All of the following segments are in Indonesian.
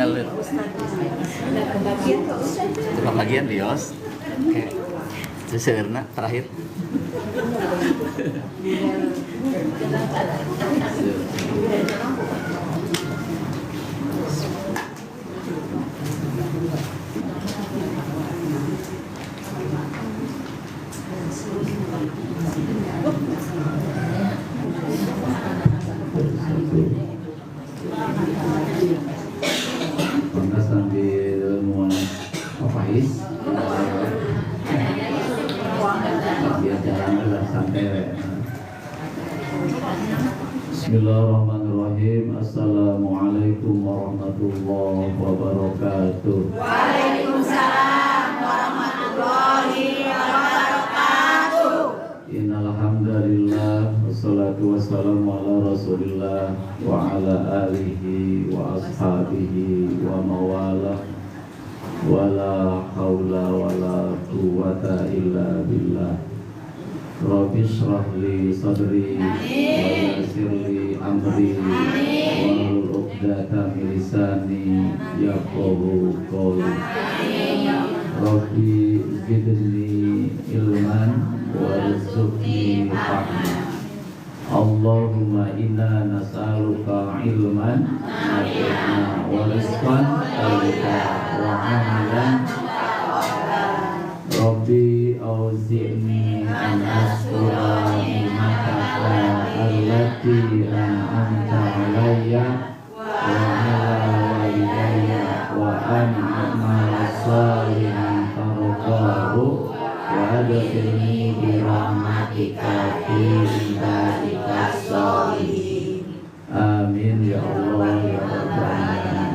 ngalir. Pembagian Dios. Oke. Seserna terakhir. Maka sambil mau Faiz biar jalan santai. Bismillahirrahmanirrahim. Assalamualaikum warahmatullahi wabarakatuh. Waalaikumsalam warahmatullahi wabarakatuh. Innal hamdalillah wassalatu wassalamu ala Rasulillah wa ala alihi wa ashabihi wa mawalah wala haula wala quwwata illa billah. Rabbi shrah li sadri wa yassir li amri wahlul 'uqdatam min lisani yafqahu qawli. Rabbi zidni ilman warzuqni fahma. Allahumma inna nas'aluka ilman nafi'an wa rizqan thayyibah wa 'amalan. Rabbi auzi'ni an ashkura ni'mataka allati an'amta 'alayya wa 'ala walidayya wa an a'mala shalihan tardahu wa adkhilni bi rahmatika fi ibadika sholihin. Amin ya Allah ya Rabbal alamin.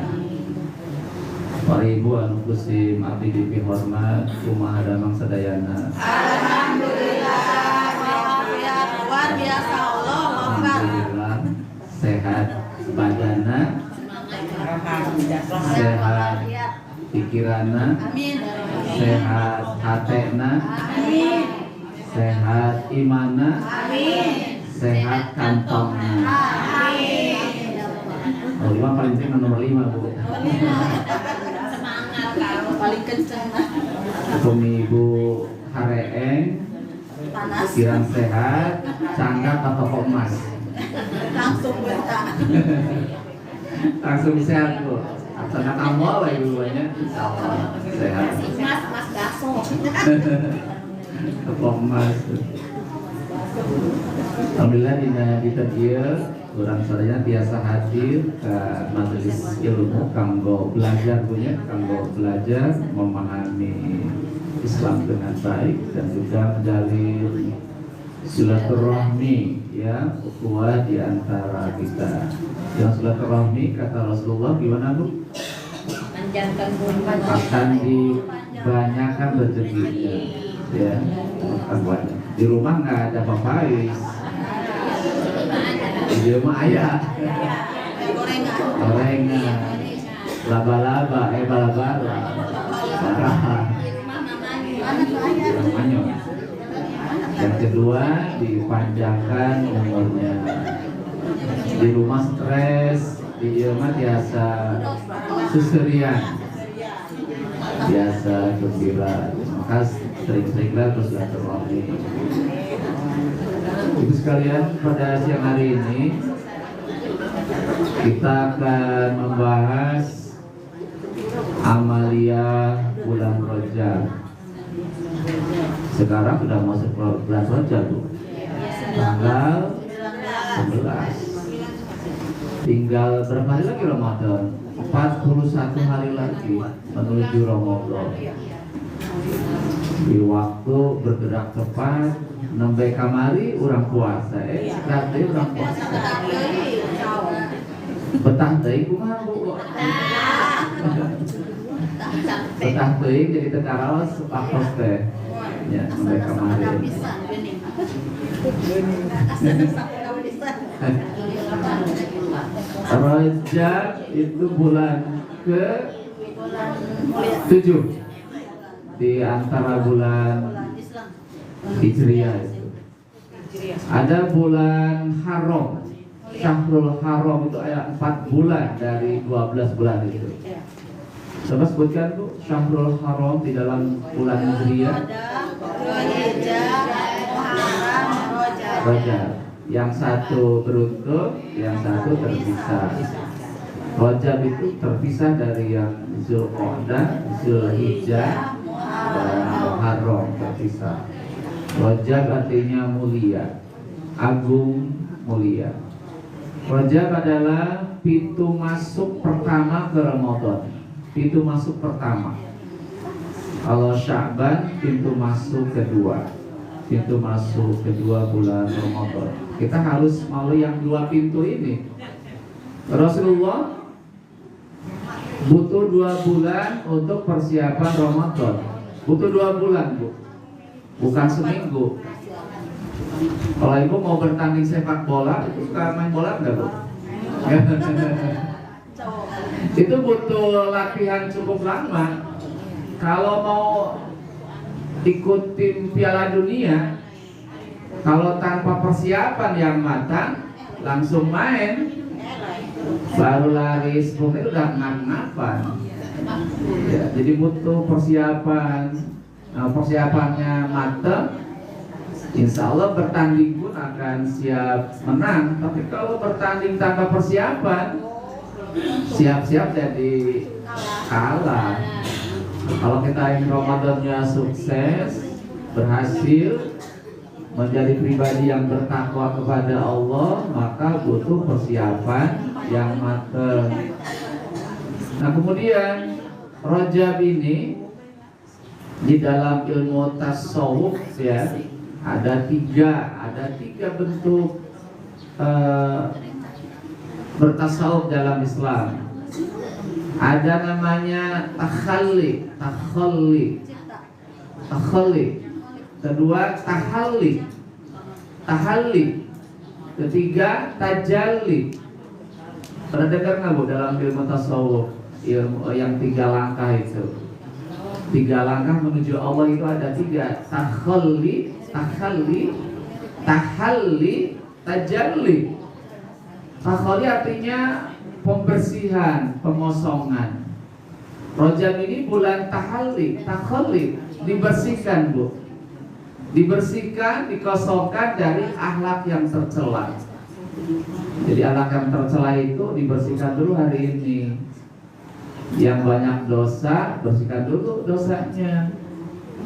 Para ibu anu kusim abdi dipihormat kumaha damang sadayana. Alhamdulillah, luar biasa Allah, Alhamdulillah sehat badana, sehat pikirana, amin, sehat hatena, amin, sehat imana, amin, sehat kantongna. amin. Nomor 5 paling penting nomor 5 Bu. Semangat kalau paling kenceng Hukum ibu hareeng, panas pikiran sehat, cangkat atau toko emas. langsung bentak. Langsung sehat Bu. Aksana kamu lah ibu banyak. Insyaallah sehat. Mas gaso. Toko emas. Alhamdulillah di tadieu urang sadaya biasa hadir ke majelis ilmu kanggo belajar punya kanggo belajar memahami Islam dengan baik dan juga menjalin silaturahmi ya ukhuwah di antara kita. Yang silaturahmi kata Rasulullah gimana Bu? Panjangkan umur. Akan dibanyakan rezekinya ya. Akan banyak. Di rumah nggak ada papais. Di rumah ayah. Gorengan. Laba-laba, balabara. Barahan. Namanya. Yang kedua dipanjangkan umurnya. Di rumah stres, di rumah biasa suserian, biasa gembira. Maka sering-seringlah bersilaturahmi. Ibu sekalian, pada siang hari ini kita akan membahas amalia bulan Rajab. Sekarang sudah masuk bulan Rajab Bu. Tanggal 11. Tinggal berapa hari lagi Ramadan? 41 hari lagi menuju Ramadan. Di waktu bergerak cepat, nembe kamari urang puasa, berarti urang puasa. Betah teuing kumaha Bu? Betah teuing jadi teu karaos aktos teh. Ya, nembe kamari. Rajab itu bulan ke-7 di antara bulan Hijriah itu. Ada bulan Haram Syahrul Haram itu ada 4 bulan dari 12 bulan itu. Coba sebutkan Bu, Syahrul Haram di dalam bulan Hijriah. Dzulhijjah, Muharram, Rajab. Rajab. Yang satu beruntun, yang satu terpisah. Rajab itu terpisah dari yang Zulqa'dah, Zulhijjah, dan Muharram terpisah. Rajab artinya mulia, agung, mulia. Rajab adalah pintu masuk pertama ke Ramadan. Pintu masuk pertama. Kalau Sya'ban pintu masuk kedua. Pintu masuk kedua bulan Ramadan. Kita harus melalui yang 2 pintu ini. Rasulullah butuh 2 bulan untuk persiapan Ramadan. Butuh 2 bulan, Bu. Bukan seminggu. Kalau ibu mau bertanding sepak bola, itu suka main bola enggak, Bu? Itu butuh latihan cukup lama. Kalau mau ikut tim Piala Dunia, kalau tanpa persiapan yang matang, langsung main, baru lari 10 menit udah ngap-ngapan. Ya, jadi butuh persiapan. Nah, persiapannya matang, insya Allah bertanding pun akan siap menang. Tapi kalau bertanding tanpa persiapan, siap-siap jadi kalah. Kalau kita ingin Ramadannya sukses, berhasil, menjadi pribadi yang bertakwa kepada Allah, maka butuh persiapan yang matang. Nah, kemudian Rajab ini di dalam ilmu tasawuf ya ada tiga bentuk bertasawuf dalam Islam. Ada namanya takhalli. Kedua tahalli. Ketiga tajalli. Pernah dengar nggak Bu dalam ilmu tasawuf ilmu yang 3 langkah itu? 3 langkah menuju Allah itu ada 3. Tahalli, tajalli. Tahalli artinya pembersihan, pengosongan. Rajab ini bulan tahalli, dibersihkan, Bu. Dibersihkan, dikosongkan dari akhlak yang tercela. Jadi akhlak yang tercela itu dibersihkan dulu hari ini. Yang banyak dosa, bersihkan dulu dosanya.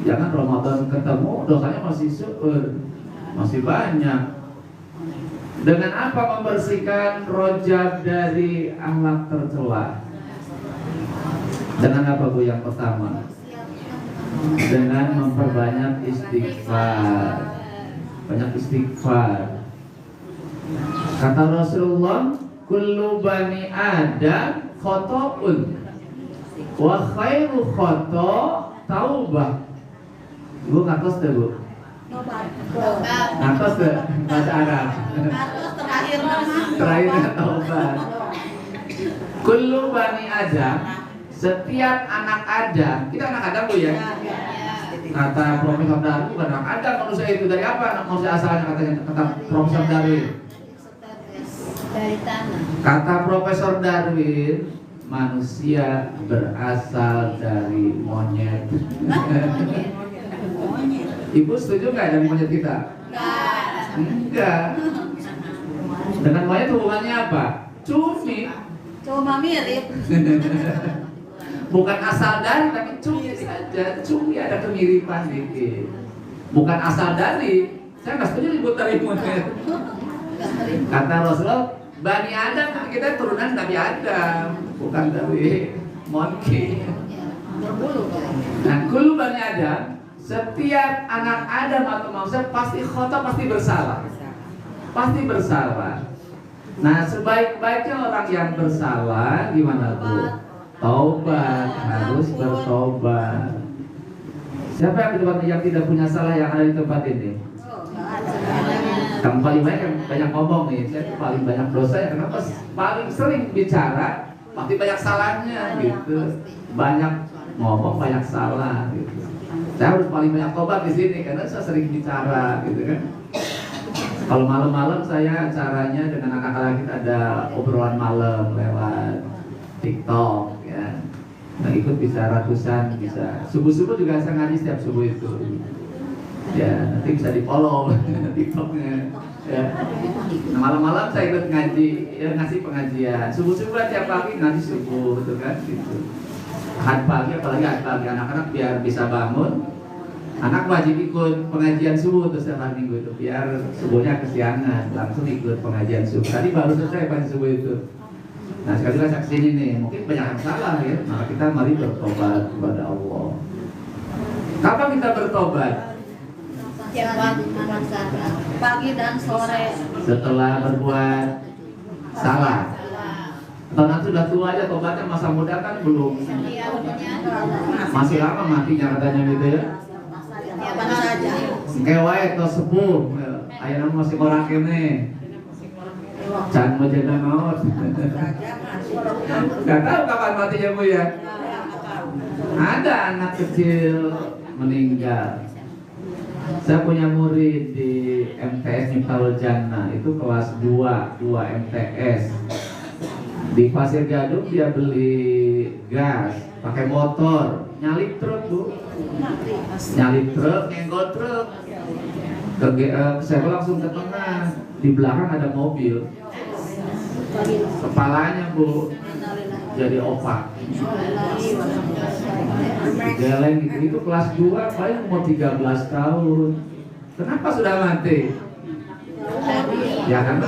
Jangan Ramadan ketemu dosanya masih syukur, masih banyak. Dengan apa membersihkan Rajab dari akhlak tercela? Dengan apa Bu yang pertama? Dengan memperbanyak istighfar. Banyak istighfar. Kata Rasulullah, kullu bani Adam khoto'un wa khairu khoto' taubah. Ibu ngatos deh Bu. Ngatos deh bahasa Arab. Terakhir taubat. Kullu bani Adam, setiap anak Adam. Kita anak Adam Bu ya. Kata Profesor Darwin, bukan anak Adam manusia itu dari apa? Manusia asalnya kata Profesor Darwin. Dari tanah. Kata Profesor Darwin, manusia berasal dari monyet. Ibu setuju nggak dari monyet kita? Enggak. Dengan monyet hubungannya apa? Cuma mirip. Bukan asal dari, tapi cumi saja. Cumi ada kemiripan dikit. Bukan asal dari. Saya nggak setuju disebut dari monyet. Kata Rasulullah, Bani Adam kita turunan Nabi Adam, bukan dari monkey. Nah, kullu Bani Adam, setiap anak Adam atau manusia pasti khata, pasti bersalah. Pasti bersalah. Nah, sebaik-baiknya orang yang bersalah gimana Bu? Taubat, harus bertobat. Siapa yang di tempat yang tidak punya salah yang ada di tempat ini? Kamu paling banyak ngomong nih, saya paling banyak dosa ya kenapa paling sering bicara, pasti banyak salahnya gitu. Banyak ngomong, banyak salah gitu. Saya harus paling banyak tobat di sini karena saya sering bicara gitu kan. Kalau malam-malam saya caranya dengan anak-anak kita ada obrolan malam lewat TikTok ya. Nah ikut bisa ratusan, bisa subuh-subuh juga saya ngaji setiap subuh itu. Ya nanti bisa di follow TikToknya. Ya. Nah, malam-malam saya ikut ngaji, ya, ngasih pengajian. Subuh-subuh tiap pagi ngaji subuh, gitu kan? Gitu. Ahad pagi, apalagi ahad pagi anak-anak biar bisa bangun. Anak wajib ikut pengajian subuh tuh setiap hari minggu itu, biar subuhnya kesiangan, langsung ikut pengajian subuh. Tadi baru selesai pagi subuh itu. Nah sekali lagi saksi ini nih, mungkin banyak yang salah ya. Maka kita mari bertobat kepada Allah. Kapan kita bertobat? Pagi dan sore. Setelah berbuat salah. Atau nanti sudah tua aja tobatnya, masa muda kan belum. Masih lama matinya katanya gitu ya. Kapan saja. Kewae atau sepuh. Ayah masih orang kene. Jangan mau jaga maut. Gak tahu kapan matinya Bu ya. Ada anak kecil meninggal. Saya punya murid di MTS Miftahul Jannah, itu kelas 2 MTS. Di Pasir Gadung dia beli gas, pakai motor, nyalip truk Bu. Nyalip truk, nyenggol truk. Saya langsung ke tengah, di belakang ada mobil. Kepalanya Bu jadi opak. Geleng itu kelas 2 paling umur 13 tahun. Kenapa sudah mati? Ya karena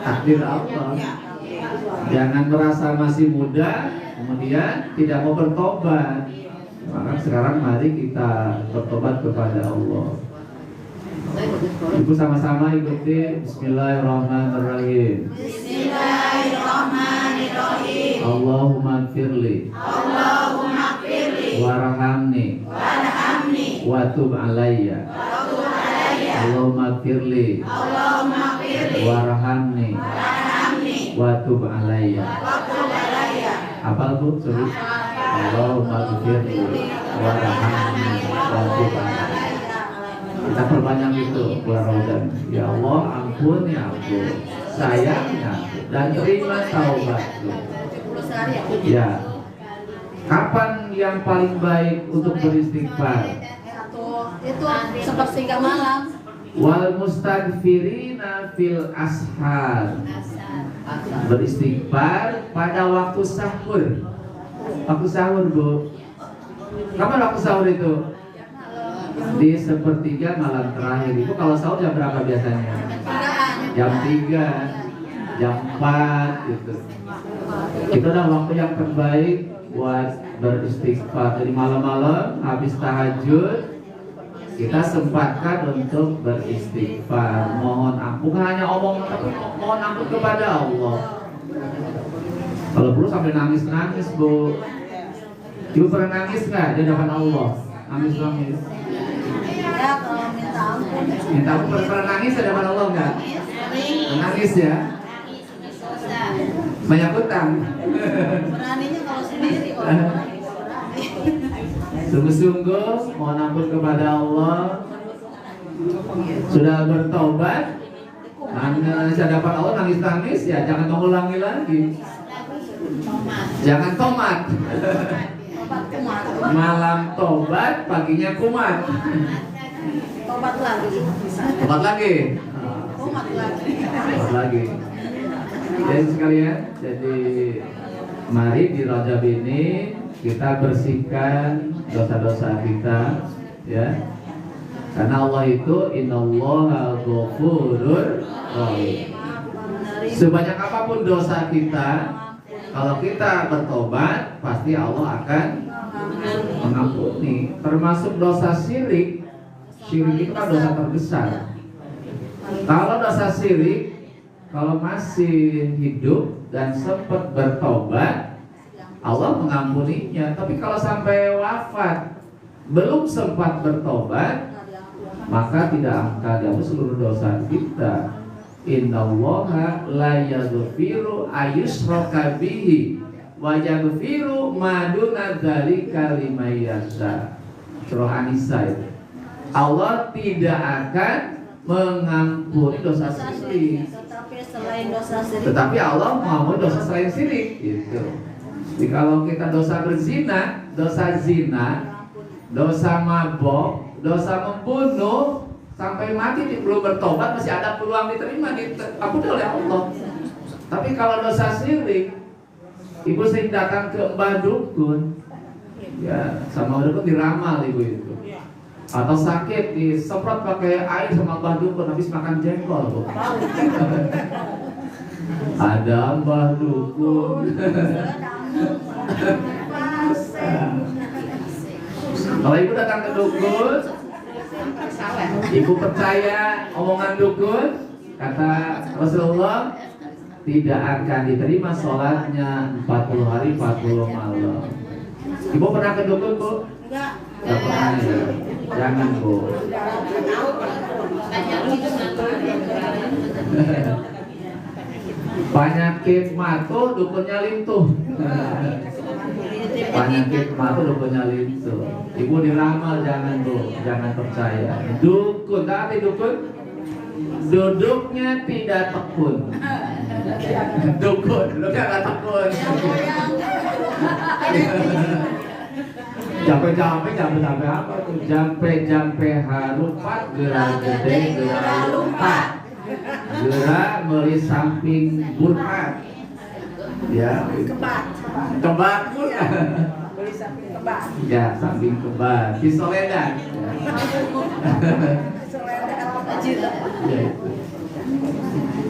takdir Allah. Jangan merasa masih muda kemudian tidak mau bertobat. Maka sekarang mari kita bertobat kepada Allah. Ibu sama-sama ikuti Bismillahirrahmanirrahim. Bismillahirrahmanirrahim. Allahumma firli. Allahumma firli. Warhamni. Warhamni. Wa tub alayya. Wa tub alayya. Allahumma firli. Allahumma firli. Warhamni. Warhamni. Wa tub alayya. Wa tub alayya. Apa Bu? Sorry. Allahumma firli. Warhamni. Wa tub alayya. Kita perbanyak itu Ramadan. Ya Allah ampun ya ampun, sayangnya dan terima taubatku. Ya. Kapan yang paling baik untuk beristighfar? Itu sepertiga malam. Wal mustaghfirina fil ashar. Beristighfar pada waktu sahur. Waktu sahur Bu. Kapan waktu sahur itu? Di sepertiga malam terakhir. Itu kalau sahur jam berapa biasanya? Jam 3, jam 4 gitu. Itu adalah waktu yang terbaik buat beristighfar. Jadi malam-malam habis tahajud kita sempatkan untuk beristighfar, mohon ampun. Bukan hanya omong, tapi mohon ampun kepada Allah. Kalau perlu sampai nangis-nangis Bu. Ibu pernah nangis nggak di hadapan Allah? Nangis-nangis. Ya kalau minta ampun. Minta ampun pernah nangis di hadapan Allah nggak? Nangis ya. Banyak utang. Beraninya kalau sendiri Sungguh-sungguh mohon ampun kepada Allah. Sudah bertobat, nangis di hadapan Allah, nangis-nangis ya, jangan mengulangi lagi. Jangan tomat. Malam tobat, paginya kumat. Tobat lagi. Tobat lagi. Tobat lagi. Tobat lagi. Jadi sekalian, jadi mari di Rajab ini kita bersihkan dosa-dosa kita, ya. Karena Allah itu innallaha ghafurur rahim. Sebanyak apapun dosa kita, kalau kita bertobat, pasti Allah akan mengampuni. Termasuk dosa syirik. Syirik itu kan dosa terbesar. Kalau dosa syirik, kalau masih hidup dan sempat bertobat, Allah mengampuninya. Tapi kalau sampai wafat belum sempat bertobat, maka tidak akan dihapus seluruh dosa kita. Innallaha la yaghfiru ayyushraka bihi wa yaghfiru ma duna dzalika liman yasha. Surah An-Nisa. Allah tidak akan mengampuni dosa syirik. Tetapi selain dosa syirik. Tetapi Allah mengampuni dosa selain syirik. Gitu. Jadi kalau kita dosa berzina, dosa zina, dosa mabok, dosa membunuh, sampai mati belum bertobat masih ada peluang diterima, diampuni oleh Allah. Tapi kalau dosa syirik, ibu sering datang ke Mbah Dukun, ya sama dukun diramal ibu itu. Atau sakit disemprot pakai air sama Mbah Dukun habis makan jengkol bu. Ada Mbah Dukun. Kalau ibu datang ke dukun, ibu percaya omongan dukun, kata Rasulullah, tidak akan diterima sholatnya 40 hari 40 malam. Ibu pernah ke dukun bu? Enggak. Tidak pernah ya. Jangan bu. Penyakit matu dukunnya lintuh. Penyakit matu dukunnya lintuh. Ibu diramal jangan bu, jangan percaya. Dukun, tapi dukun duduknya tidak tekun. Dukun, tidak tekun. Jampe apa tuh? Jampe harupat, gerah gede, gerah lumpat, gerah meri samping burhat. Ya, kebat pun. Beli samping kebat. Ya, samping kebat. Pisoledan.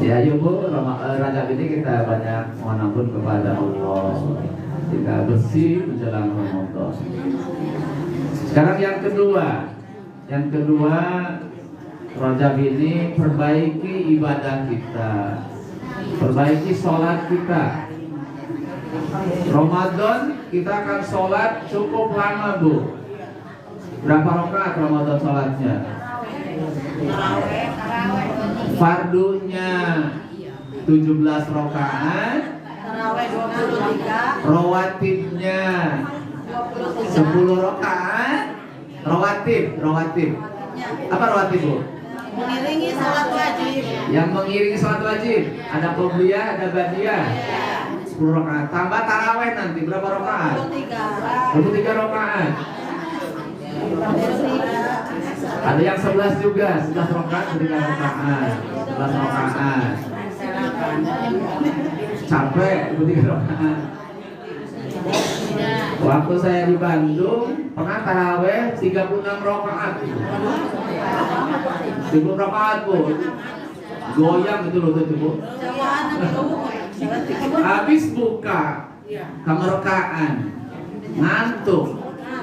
Ya, yuk bu, Rajab ini kita banyak mohon ampun kepada Allah. Kita bersih menjelang Ramadan. Sekarang yang kedua, Rajab ini perbaiki ibadah kita, perbaiki sholat kita. Ramadan kita akan sholat cukup lama bu. Berapa rakaat Ramadan sholatnya? Fardunya 17 rakaat. Tarawih 23. Rawatibnya 10 rakaat. Rawatib. Apa rawatib bu? Mengiringi salat wajib. Yang mengiringi salat wajib. Ada qobliyah, ada ba'diyah. 10 rakaat. Tambah tarawih nanti berapa rakaat? 23 rakaat. Ada yang 11 juga, 11 rakaat, 3 rakaat. 11 rakaat. Capek 3 rakaat. Waktu saya di Bandung pernah taraweh 36 rakaat. 30 rakaat bu. Goyang gitu loh tuh bu. Habis buka kemerkaan, ngantuk.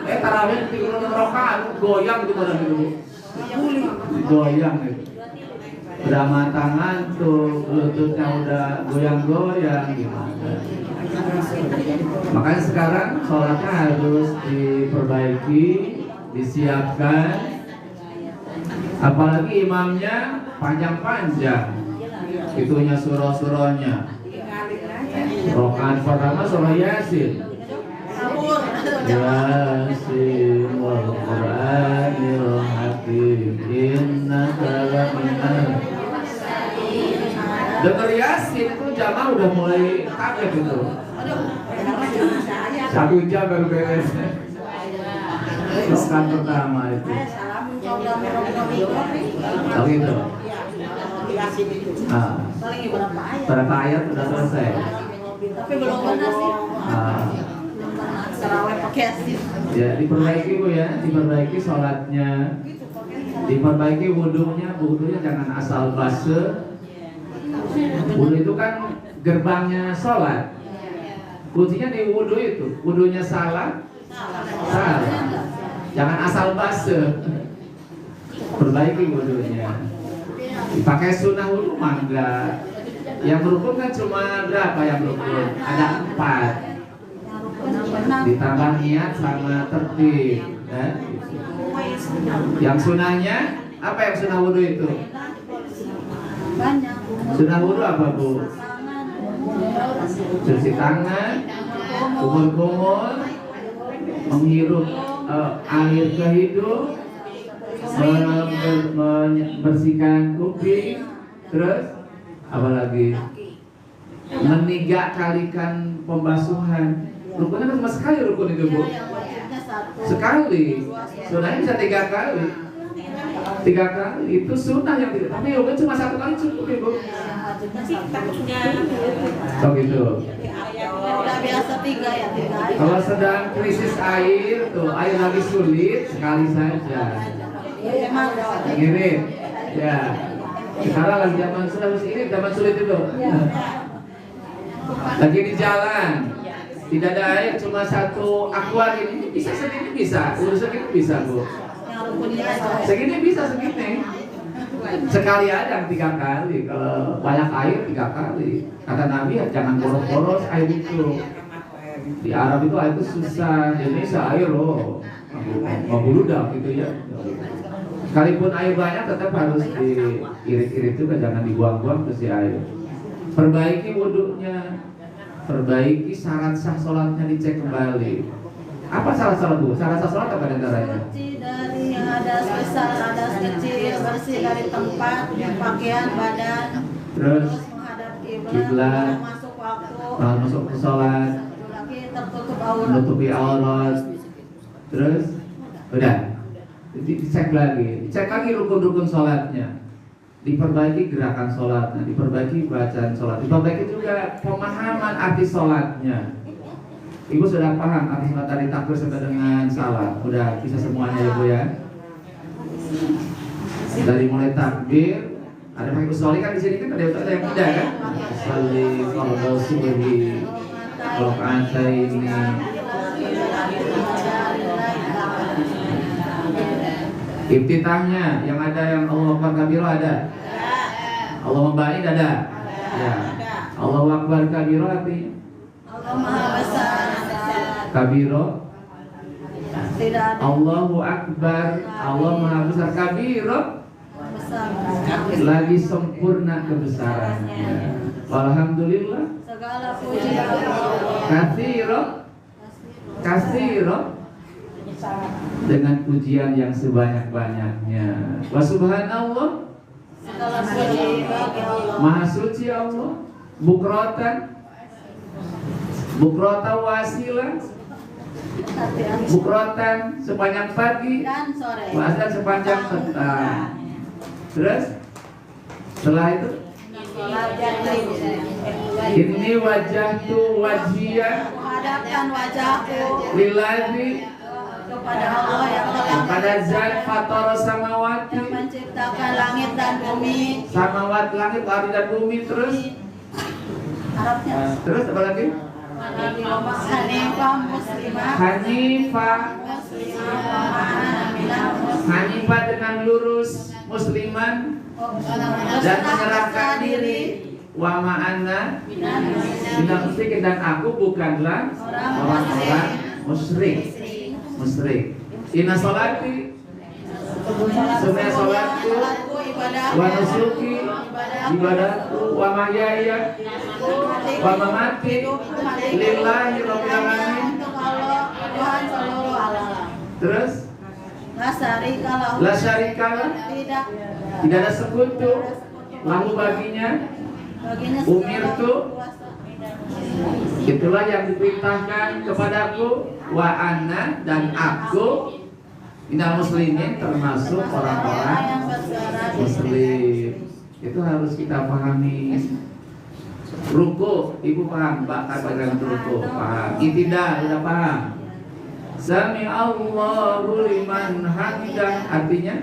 Tarawih 36 rakaat, goyang gitu badan itu bu. Goyang gitu. Udah mata ngantuk, lututnya udah goyang-goyang gimana. Makanya sekarang sholatnya harus diperbaiki, disiapkan. Apalagi imamnya panjang-panjang, itunya surah-surahnya. Rakaat pertama surah Yasin. Yasin wal Qur'anil Hakim innaka laminal. Dengar Yasin itu jamaah udah mulai kaget gitu. 1 jam baru beres. Rakaat pertama itu. Oh gitu. Berapa ayat udah selesai? Tapi belum benar sih. Tarawih pakai Yasin. Ya diperbaiki bu ya, diperbaiki sholatnya, diperbaiki wudhunya jangan asal basuh. Wudhu itu kan gerbangnya sholat. Kuncinya di wudhu itu, wudhunya salah. Jangan asal basuh. Perbaiki wudhunya. Dipakai sunnah wudhu mangga. Yang berukun kan cuma berapa yang berukun? Ada 4. Ditambah niat sama tertib. Yang sunahnya apa yang sunah wudhu itu? Banyak. Sunah wudhu apa bu? Cuci tangan, kumur-kumur, menghirup air ke hidung, membersihkan kuping, terus apa lagi? Meniga kalikan pembasuhan. Rukunnya kan cuma sekali rukun itu, Bu. Yang wajibnya satu. Sekali. Sunnahnya bisa 3 kali. 3 kali itu sunnah yang tidak. Tapi rukun cuma 1 kali cukup, Ibu. Yang wajibnya satu. Oh gitu. Udah biasa 3 ya 3. Kalau sedang krisis air, tuh air lagi sulit, sekali saja. Emang Ngirit. Ya. Sekarang lagi zaman sulit, zaman sulit itu. Lagi di jalan, tidak ada air, cuma 1 aqua ini bisa segini bisa, urusan segini bisa, Bu. yang rukunnya aja. Segini bisa segini. Sekali aja 3 kali. Kalau banyak air 3 kali. Kata Nabi ya jangan boros-boros air itu. Di Arab itu air itu susah. Di Indonesia air loh. Mau buludak gitu ya. Sekalipun air banyak tetap harus diirit-irit juga, jangan dibuang-buang terus air. Perbaiki wudhunya, perbaiki syarat sah sholatnya, dicek kembali. Apa syarat sholat, Bu? Syarat sah sholat apa diantaranya? Suci dari hadas besar, hadas kecil, bersih dari tempat, pakaian, badan, Terus menghadap kiblat, kiblat, masuk waktu, masuk ke sholat, lagi tertutup aurat. menutupi aurat. Terus udah dicek lagi rukun-rukun sholatnya, diperbaiki gerakan sholatnya, diperbaiki bacaan sholat, diperbaiki juga pemahaman arti sholatnya. Ibu sudah paham arti sholat dari takbir sampai dengan salam, udah bisa semuanya ya Bu ya. Dari mulai takbir, ada pakai usolli kan di sini kan ada yang muda kan? Usolli fardhu subhi ini. Iftitahnya yang ada yang Allahu Akbar kabiro ada. Allahu Ba'id ada. Ya. Allahu Akbar kabiro artinya Allah Maha Besar. kabiro. Tidak ada Allahu Akbar, Allah Maha Besar. Kabiro besar. lagi sempurna kebesarannya. Alhamdulillah. Segala puji Allah. Kasiro dengan pujian yang sebanyak-banyaknya. Wa subhanallah, Segala puji bagi Allah. Maha suci Allah. Bukrota wasilah, bukrotan sepanjang pagi, Dan sore. wasilah sepanjang petang. Terus setelah itu ini wajahtu wajiyah Menghadapkan wajahku lillahi kepada Allah yang telah kepada zat fator samawati, yang menciptakan langit dan bumi. samawat langit langit dan bumi. Terus apa lagi? Hanifah muslimah. Hanifah dengan lurus, musliman dan menyerahkan diri. Wa ma'ana minal musyrikin, dan aku bukanlah orang-orang musyrik. Inna sholati, sebenarnya sholatku, wa nusuki, ibadahku, wa mahyaya, wa mamati, lillahi rabbil alamin. Tuhan seluruh alam. Terus La la syarikalah. syarikalah, Tidak tidak ada sekutu lahu baginya. baginya Umirtu, kuasa. itulah yang diperintahkan kepadaku. Wa ana, dan aku minal muslimin, termasuk orang-orang Yang bersuara di muslim. Itu harus kita pahami. Ruku, ibu paham, Mbak, apa dengan ruku? Paham. Itidal, udah paham. Sami Allahu liman hamidah, artinya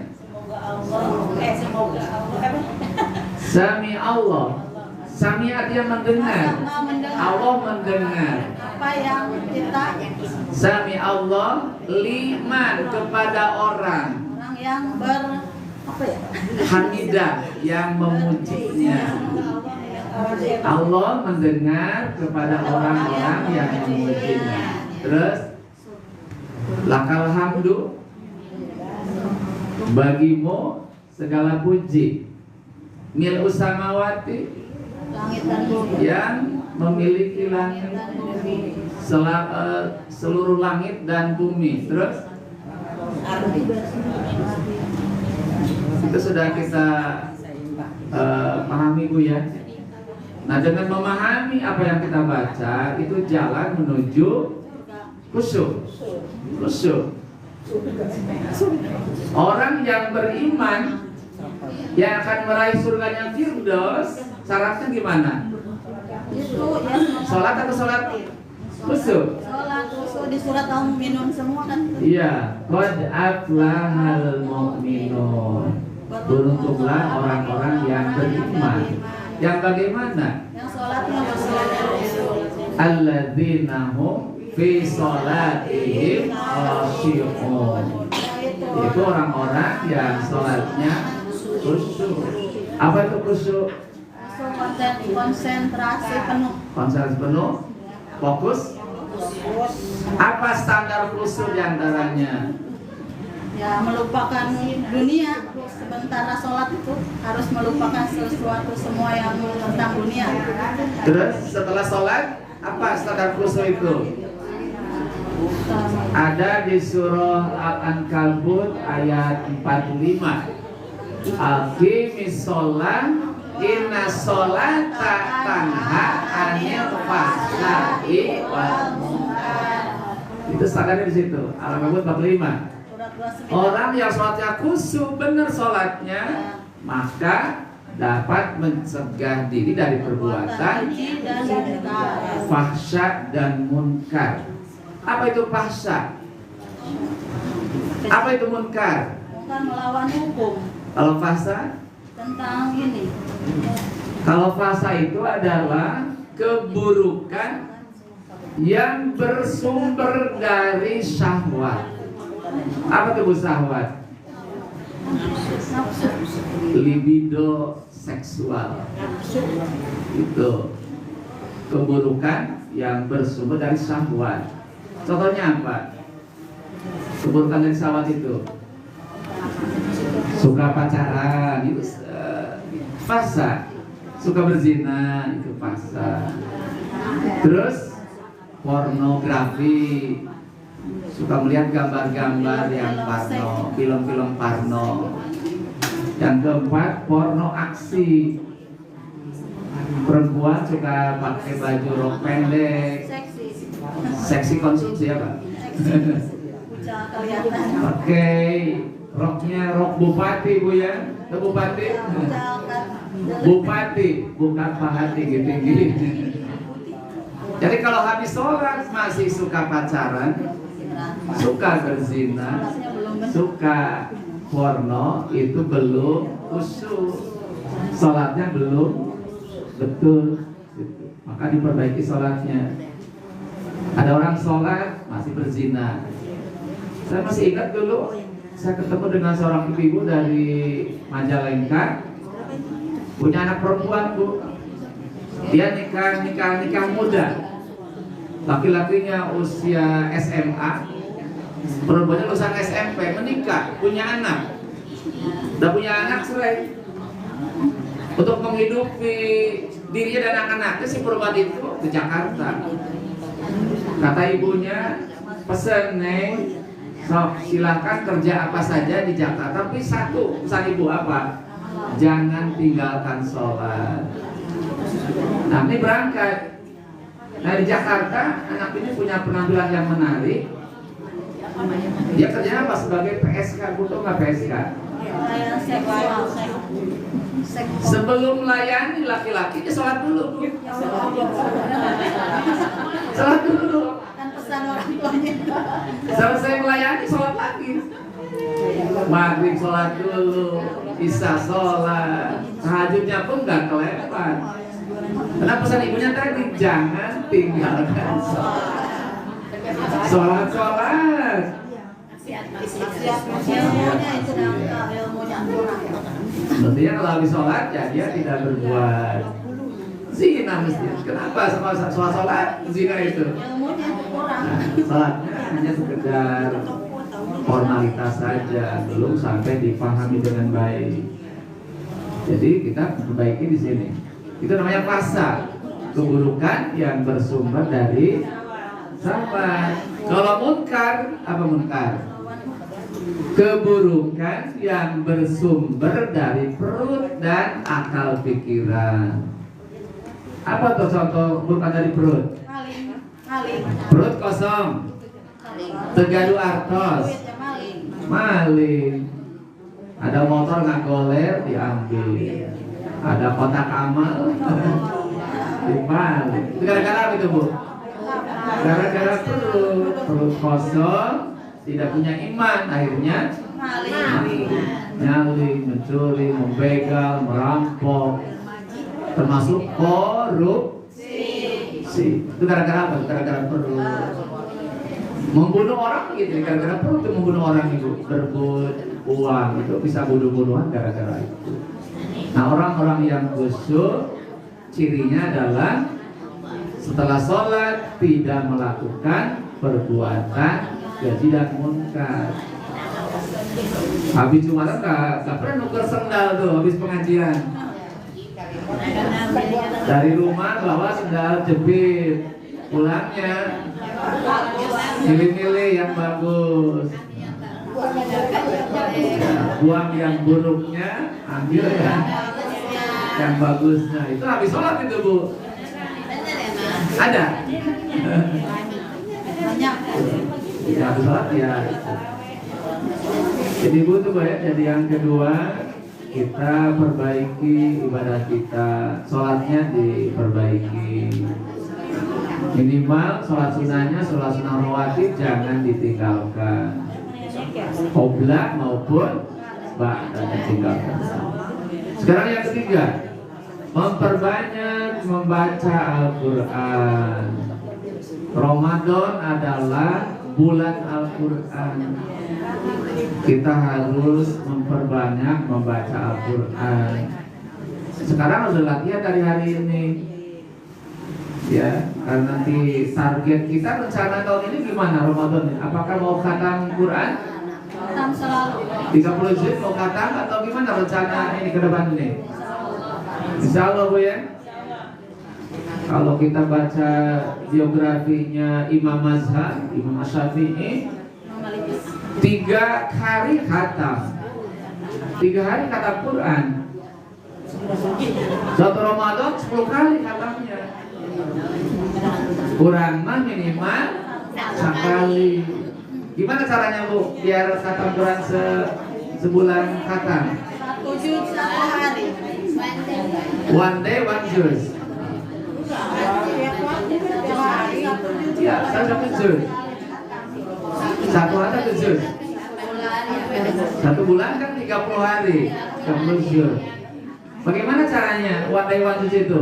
Sami Allah. Sami artinya mendengar. Allah mendengar. apa yang kita Sami Allah liman, kepada orang orang yang apa ya? hamidah, yang memujinya. Allah mendengar kepada orang-orang yang memujinya. Terus lakal hamdu, bagimu segala puji. Mil usamawati, Langit dan bumi. yang memiliki langit, Dan bumi. seluruh langit dan bumi. Terus Itu sudah kita pahami Bu ya. Nah, dengan memahami apa yang kita baca itu jalan menuju khusyuk. Khusyuk. Orang yang beriman yang akan meraih surganya Firdaus, syaratnya gimana? Itu ya. Sholat atau sholat khusyuk? Sholat khusyuk di surat Al-Mu'minun semua kan. Iya, qad aflahal mu'minun. Beruntunglah orang-orang yang beriman. Yang bagaimana? Yang sholatnya khusyuk. Alladzina hum fi sholatihim khashi'un. Itu orang-orang yang sholatnya khusyuk. Apa itu khusyuk? Konsentrasi penuh. Konsentrasi penuh, fokus. Apa standar khusyuk diantaranya? Ya, melupakan dunia. Sementara sholat itu harus melupakan sesuatu semua yang tentang dunia. Terus setelah sholat, apa standar khusyuk itu? Ada di surah Al-Ankabut ayat 45. Aqimis sholat, inna sholata tanha anil fahsya'i wal munkar. Itu standarnya di situ. Al-Ankabut 45. Orang yang sholatnya khusyuk, benar sholatnya, maka dapat mencegah diri dari perbuatan fahsya dan munkar. Apa itu fahsya? Apa itu munkar? Bukan melawan hukum. Kalau fahsya? Tentang ini. Kalau fahsya itu adalah keburukan yang bersumber dari syahwat. Apa itu syahwat? Libido seksual. Itu keburukan yang bersumber dari syahwat. Contohnya apa? Keburukan dari syahwat itu suka pacaran, itu fahsya. Suka berzina, itu fahsya. Terus pornografi, suka melihat gambar-gambar yang porno, film-film porno. Yang keempat, porno aksi. Perempuan suka pakai baju rok pendek. Seksi konsumsi apa? Pakai roknya rok bupati Bu ya? Itu bupati? Bupati, bukan Pak Hati gini-gini. Jadi kalau habis sholat masih suka pacaran, suka berzina, suka porno, itu belum khusyuk. Sholatnya belum betul, maka diperbaiki sholatnya. Ada orang sholat masih berzina. Saya masih ingat dulu saya ketemu dengan seorang ibu dari Majalengka, punya anak perempuan Bu. Dia nikah muda. Laki-lakinya usia SMA, perempuannya lulusan SMP, menikah, punya anak. Udah punya anak cerai. Untuk menghidupi dirinya dan anak-anaknya, si perempuan itu ke Jakarta. Kata ibunya, pesen Neng, sok silahkan kerja apa saja di Jakarta, tapi satu pesan ibu apa? Jangan tinggalkan sholat. Nah ini berangkat. Nah di Jakarta anak ini punya penampilan yang menarik. Dia kerjanya apa? Sebagai PSK, butuh nggak PSK? Sebelum melayani laki-laki, dia sholat dulu. Sholat dulu. Kan pesan orang tuanya. Selesai melayani, sholat lagi. Maghrib sholat dulu, isya sholat, tahajudnya pun nggak kelewat. Karena pesan ibunya tadi, jangan tinggalkan sholat. Sholat. Ilmunya itu ilmunya kurang. Sebenarnya kalau habis sholat ya dia tidak berbuat zina mestinya. Kenapa sama sholat zina itu? Ilmunya kurang. Nah, sholatnya hanya sekedar formalitas saja, belum sampai dipahami dengan baik. Jadi kita perbaiki di sini. Itu namanya fasa, keburukan yang bersumber dari syahwat. Kalau munkar, apa munkar? keburukan yang bersumber dari perut dan akal pikiran. Apa tuh contoh keburukan dari perut? Maling. Perut kosong, tegadu artos, maling. Ada motor nggak goler diambil, ada kotak amal dibalik. Itu gara-gara apa itu, Bu? Gara-gara perut kosong, tidak punya iman, akhirnya nyali, mencuri, membegal, merampok, termasuk korupsi. Itu gara-gara apa? Gara-gara perut. Membunuh orang gitu, gara-gara perut itu membunuh orang itu, berebut uang itu bisa bunuh-bunuhan gara-gara itu. Nah, orang-orang yang khusyuk cirinya adalah setelah sholat tidak melakukan perbuatan keji dan munkar. Habis Jumatan nggak pernah nuker sendal tuh habis pengajian. Dari rumah bawa sendal jepit, pulangnya milih-milih yang bagus. Buang yang buruknya, ambil yang bagusnya. Itu habis sholat itu, Bu. Ada? Ya, habis sholat ya. Jadi Bu tuh ya. Jadi yang kedua, kita perbaiki ibadah kita, sholatnya diperbaiki. Minimal sholat sunnahnya, sholat sunnah rawatib jangan ditinggalkan. Qobla maupun ba'da ditinggalkan. Sekarang yang ketiga, memperbanyak membaca Al-Quran. Ramadan adalah bulan Al-Quran. Kita harus memperbanyak membaca Al-Quran. Sekarang udah latihan dari hari ini. Ya, karena nanti target kita rencana tahun ini gimana Ramadan? Apakah mau khatam Quran? Khatam selalu. 30 juz mau khatam atau gimana rencana ini ke depan ini? Insya Allah, Bu ya. Kalau kita baca biografinya Imam Mazhab, Imam Syafi'i, 3 hari khatam. 3 hari khatam Quran. Satu Ramadan 10 kali khatamnya. Quran mah minimal sekali. Gimana caranya, Bu? Biar khatam Quran sebulan khatam? 1 juz 1 hari. One day, one juz. Ya, 1 juz. 1 hari 1 juz. 1 bulan kan 30 hari, 30 juz. Bagaimana caranya one day, one juz itu?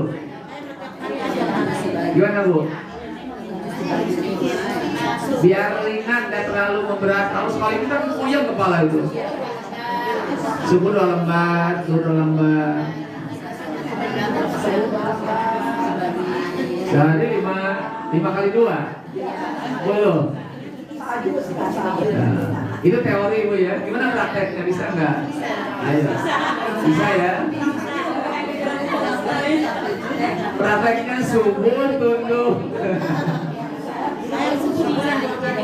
Gimana, Bu? Biar ringan dan terlalu memberat. Kalau sekali itu kan puyeng kepala itu. Subuh 2 lembar, zuhur 2 lembar. Jadi 5 kali 2. Belum. Nah, itu teori, Bu ya. Gimana prakteknya, bisa nggak? Ayo. Bisa ya? Prakteknya subuh tunduk.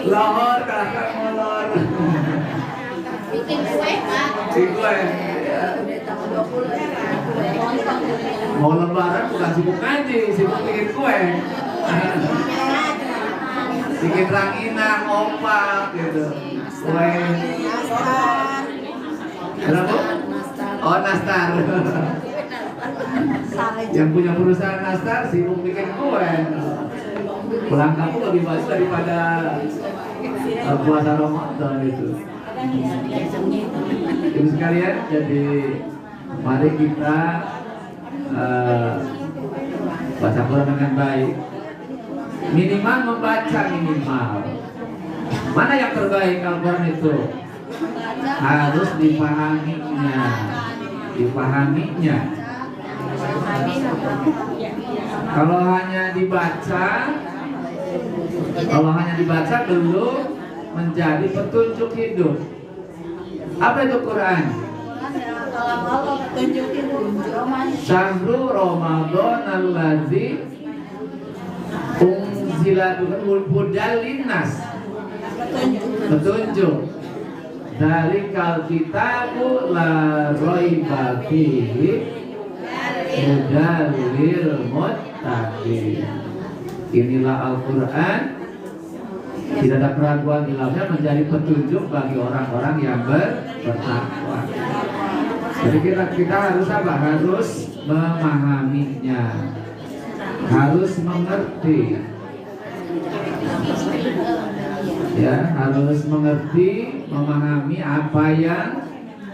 Lohor kakak molor. Bikin kue, Pak. Bikin kue. Mau lebaran bukan sibuk ngaji, sibuk bikin kue. Bikin ranginang, opak gitu. Kue. Kenapa? Oh, nastar. Yang punya perusahaan nastar sibuk bikin kue. Pulang kampung lebih bagus daripada puasa Ramadan itu. Ibu sekalian, jadi mari kita baca Quran dengan baik. Minimal membaca minimal. Mana yang terbaik Al-Quran itu? Harus dipahaminya. Kalau hanya dibaca belum menjadi petunjuk hidup. Apa itu Quran? Syahrul Ramadan allazi unzila hudal linnas. Petunjuk. Dzalikal kitabu la raiba fihi hudal lil muttaqin. Inilah Al-Quran, tidak ada keraguan di dalamnya, menjadi petunjuk bagi orang-orang yang bertakwa. Jadi kita harus apa? Harus memahaminya, harus mengerti, ya, harus mengerti, memahami apa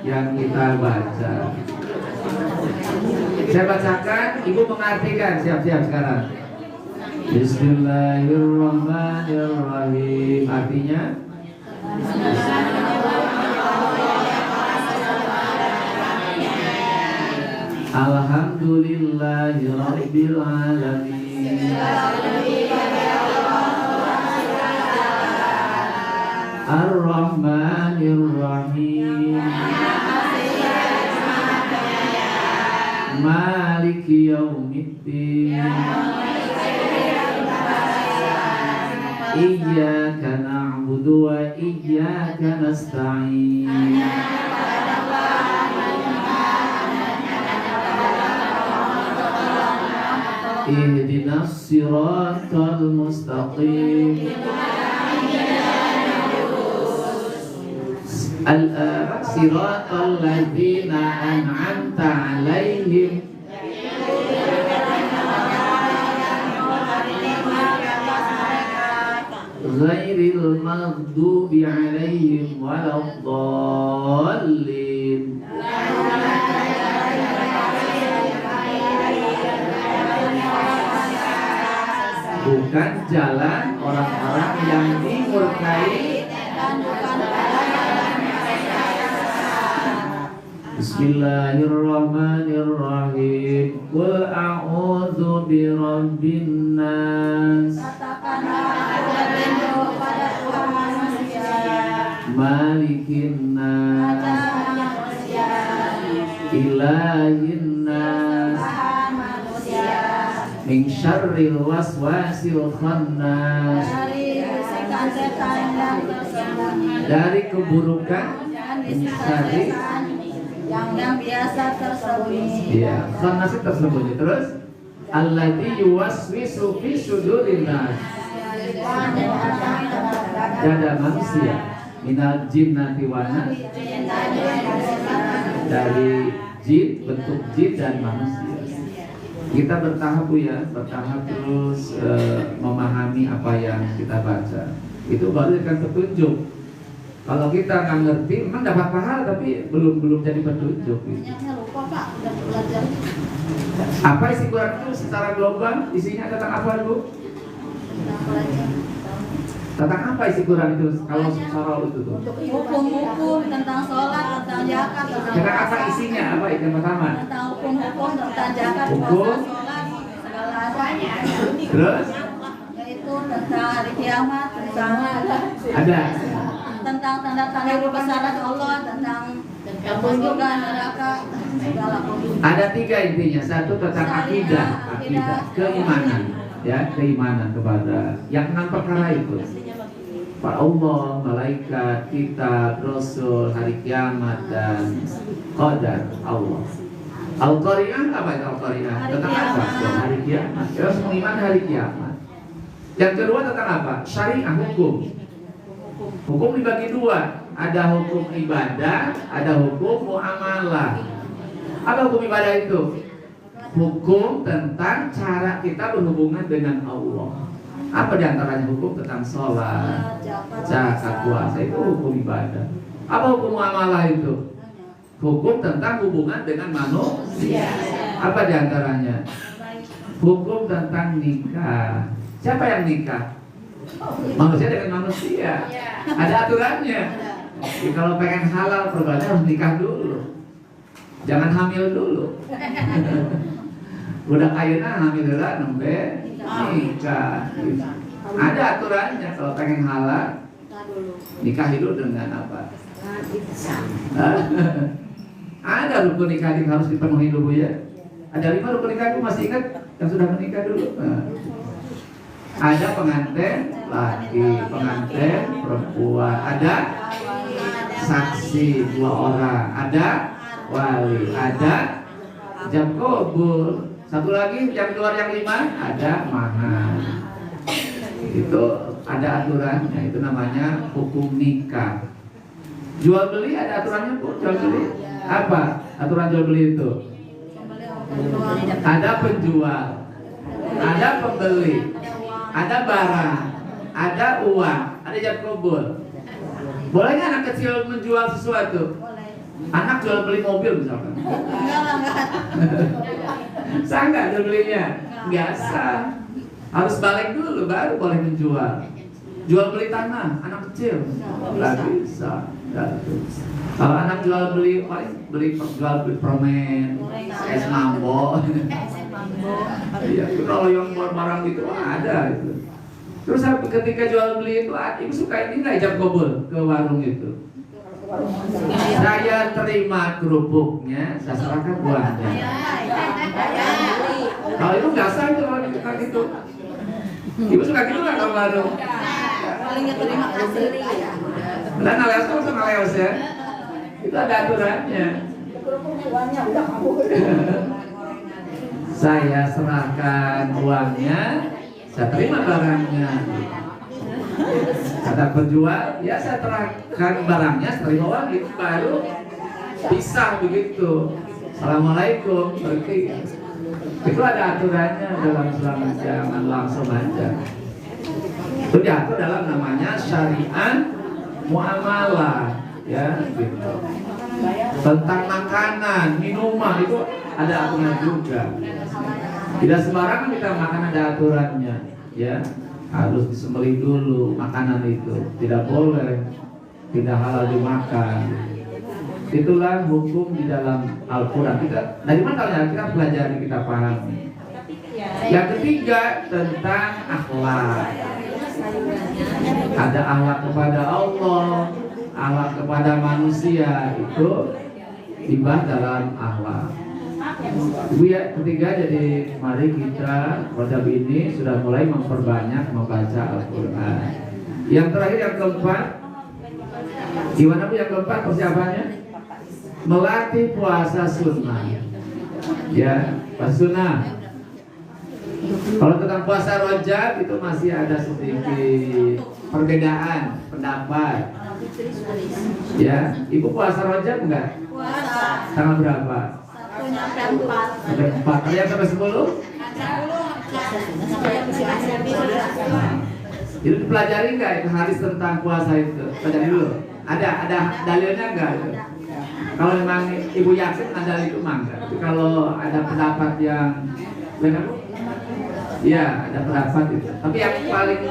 yang kita baca. Saya bacakan, ibu mengartikan. Siap-siap sekarang. Bismillahirrahmanirrahim. Artinya, Alhamdulillahirabbil alamin. Ar-Rahmanir-Rahim. Maliki yaumiddin. Iyyaka na'budu wa iyyaka nasta'in. Ihdinas siratal mustaqim. Siratal ladzina an'amta 'alaihim ghairil maghdubi 'alaihim waladdallin. Bukan jalan orang-orang yang dimurkai. Bismillahirrahmanirrahim. Qul a'udzu birabbin nas. Malikin nas. Ilahin nas. Min syarril waswasil khannas. Dari keburukan syarri yang biasa tersembunyi. Iya, khannas itu tersembunyi. Terus allati yuwaswisu fi sudurin nas. Dada manusia minal jinnati wan nas. Dari jin, bentuk jin dan manusia. Kita bertahap ya, bertahap terus memahami apa yang kita baca. Itu baru akan petunjuk. Kalau kita nggak ngerti, memang dapat pahala tapi belum jadi petunjuk. Banyaknya lupa Pak, udah belajar. Apa isi Quran itu secara global? Isinya tentang apa Bu? Tentang apa isi Quran itu? Kalau secara itu tuh? Hukum-hukum tentang sholat, tentang zakat, Tentang apa isinya? Apa yang pertama? tentang hukum-hukum tentang zakat, Hukum. puasa, sholat, segala adanya. Terus? Yaitu tentang hari kiamat, Ada. tentang tanda-tanda kebesaran Allah, tentang surga, neraka, segala hukum. Ada 3 intinya. Satu tentang akidah, keimanan, ya, keimanan kepada yang 6 perkara itu. Pak Allah, malaikat, kitab, rasul, hari kiamat dan qadar Allah. Al-Qari'ah apa itu Al-Qari'ah? Tentang apa? Hari kiamat. Kita harus mengimani hari kiamat. Yang kedua tentang apa? Syariah, hukum. Hukum dibagi 2. Ada hukum ibadah, ada hukum muamalah. Apa hukum ibadah itu? Hukum tentang cara kita berhubungan dengan Allah. Apa diantaranya? Hukum tentang sholat, zakat, puasa, itu hukum ibadah. Apa hukum muamalah itu? Hukum tentang hubungan dengan manusia. Apa diantaranya? Hukum tentang nikah. Siapa yang nikah? Manusia dengan manusia. Ada aturannya. Jadi kalau pengen halal perbuatan harus nikah dulu. Jangan hamil dulu. Udah ayeuna hamil heula nembe nikah. Ada aturannya kalau pengen halal. Nikah dulu dengan apa? Ada rukun nikah yang harus dipenuhi dulu ya. Ada 5 rukun nikah, masih ingat yang sudah menikah dulu? Ada pengantin laki, pengantin perempuan, ada saksi 2 orang, ada wali, ada jam kabul. Satu lagi yang keluar yang 5 ada mahar. Itu ada aturannya, itu namanya hukum nikah. Jual beli ada aturannya Bu, jual beli. Apa aturan jual beli itu? Ada penjual, ada pembeli, ada barang, ada uang, ada jam kabul. Boleh nggak anak kecil menjual sesuatu? Anak jual beli mobil misalkan. Enggak. Sah nggak jual belinya? Nggak sah. Harus balik dulu baru boleh menjual. Jual beli tanah anak kecil nggak bisa. Kalau anak jual beli jual beli permen, es mambo. Iya, itu kalau yang barang itu ada itu. Terus ketika jual beli itu, ibu suka ini nggak ijab kabul ke warung itu? Saya terima kerupuknya, saya serahkan uangnya. Kalau itu nggak sah itu kalau dikatakan gitu. Ibu suka gitu nggak ke warung? Paling nggak terima kasih. Nah, ngaleos tuh langsung ngaleos ya. Itu ada aturannya. Saya serahkan uangnya, saya terima barangnya. Kata penjual, ya saya serahkan barangnya, saya terima uang, itu baru pisah begitu. Assalamualaikum, berarti itu ada aturannya dalam Islam, jangan langsung aja. Itu diatur dalam namanya syariat muamalah, ya gitu. Tentang makanan, minuman itu ada aturan juga. Tidak sembarangan kita makan, ada aturannya, ya. Harus disembelih dulu makanan itu, tidak boleh, tidak halal dimakan. Itulah hukum di dalam Al-Quran. Kita dari mana kita pelajari, kita pahami. Yang ketiga tentang akhlak. Ada akhlak kepada Allah, akhlak kepada manusia, itu dibahas dalam akhlak. Ibu ya, ketiga, jadi mari kita pada ini sudah mulai memperbanyak membaca Al-Quran. Yang terakhir, yang keempat, gimana Bu yang keempat persiapannya? Melatih puasa sunnah. Ya, puasa sunnah. Kalau tentang puasa Rajab itu masih ada sedikit perbedaan pendapat. Ya, Ibu puasa Rajab enggak? Puasa. Tanggal berapa? 1 sampai 4. Sampai 4. Ada yang sampai 10? Itu dipelajari enggak itu hadis tentang puasa itu? Pelajari dulu. Ada dalilnya enggak itu? Kalau memang Ibu yakin ada itu mangga. Tapi kalau ada pendapat yang benar, ya ada pendapat itu. Tapi yang paling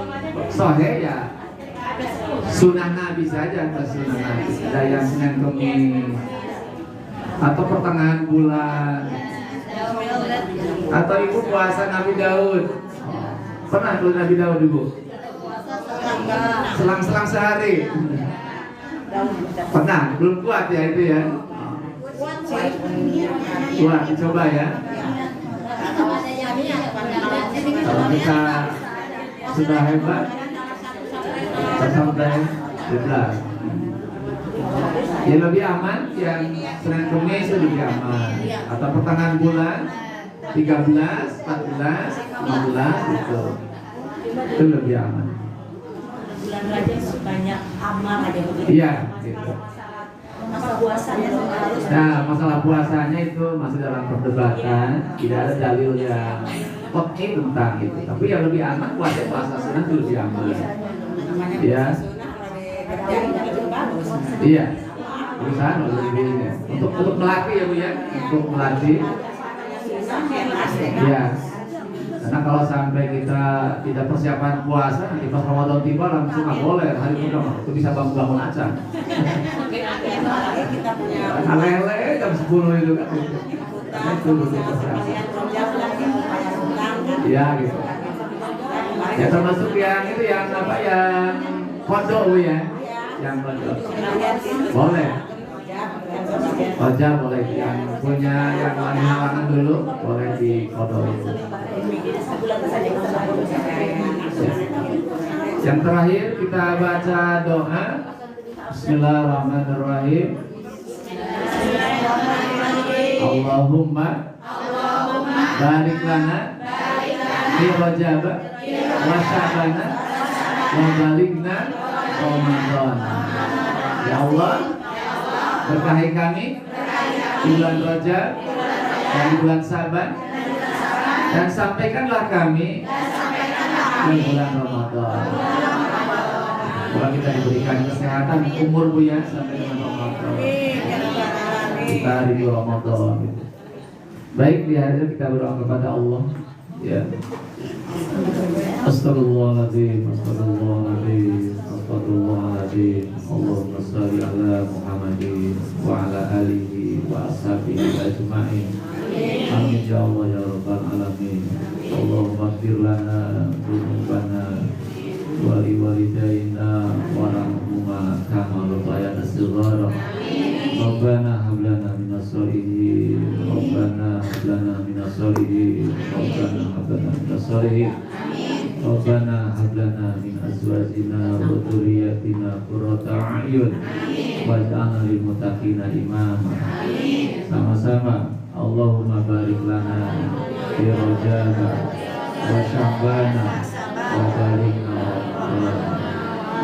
sahih ya sunnah Nabi saja, sunnah Nabi. Ada yang Senin Kemis atau pertengahan bulan, atau Ibu puasa Nabi Daud. Pernah tuh Nabi Daud Ibu? Selang-selang sehari. Pernah? Belum kuat ya itu ya? Kuat, dicoba ya. Kalau kita sudah hebat, sampai 11. Yang lebih aman, yang Senin Kemis itu lebih aman. Atau pertengahan bulan 13, 14, 15 itu lebih aman. Bulan Rajab banyak amal aja begitu. Iya, gitu. Masa puasanya harus. Nah, masalah puasanya itu masih dalam perdebatan, tidak ada dalil yang pokok tentang itu. Tapi yang lebih aman puasa sunnah itu lebih aman. Ya. Iya. Urusan lebih untuk melatih ya Bu ya, untuk melatih. Iya. Karena kalau sampai kita tidak persiapan puasa, nanti pas Ramadan tiba langsung nggak boleh hari pertama itu bisa bangun aja. Alele jam 10 itu kan. Itu iya gitu. Ya termasuk yang itu yang apa yang pondok Bu ya, yang pondok. Boleh. Wajah boleh, yang punya yang halangan dulu boleh di kodok itu. Yang terakhir kita baca doa Bismillahirrahmanirrahim. Allahumma barik lana fi Rajab wa Sya'ban wa balighna Ramadan. Ya Allah, berkahi kami di bulan Rajab dan di bulan Sya'ban, dan sampaikanlah kami di bulan Ramadan. Semoga kita diberikan kesehatan umur Bu ya sampai dengan Ramadan. Kita di Ramadan. Baik, di hari ini kita berdoa kepada Allah. Ya. Astagfirullahaladzim, astagfirullahaladzim, astagfirullahaladzim. Allahumma shalli ala Muhammadin wa ala alihi wa ashabihi ajma'in. Amin ya Allah ya rabbal alamin. Allahumma ighfir lana dzunubana wa li walidayna warhamhuma kama rabbayana shighara. Rabbana hab lana minas sholihin, Rabbana hab lana minas sholihin, Rabbana hab lana minas sholihin, Rabbana hab lana min azwajina wa dhurriyyatina qurrata a'yun waj'alna lil muttaqina imama. Sama-sama. Allahumma barik lana fi Rajab wa Sya'ban wa balighna Ramadan.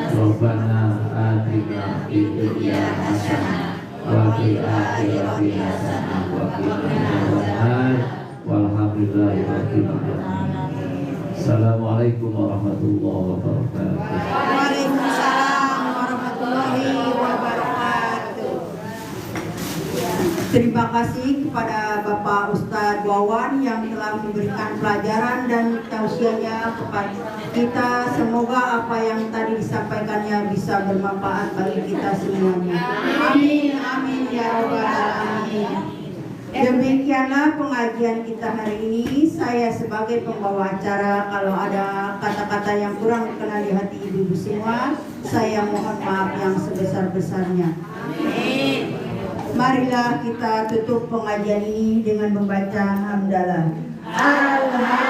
Rabbana atina fid dunya hasanah wa fil akhirati hasanah wa qina adzabannar. Walhamdulillahi rabbil alamin. Assalamualaikum warahmatullahi wabarakatuh. Waalaikumsalam warahmatullahi wabarakatuh. Terima kasih kepada Bapak Ustadz Wawan yang telah memberikan pelajaran dan tausiahnya kepada kita. Semoga apa yang tadi disampaikannya bisa bermanfaat bagi kita semuanya. Amin, amin ya rabbal alamin. Demikianlah pengajian kita hari ini. Saya sebagai pembawa acara, kalau ada kata-kata yang kurang berkenan di hati ibu-ibu semua, saya mohon maaf yang sebesar-besarnya. Amin. Marilah kita tutup pengajian ini dengan membaca hamdalah. Alhamdulillah.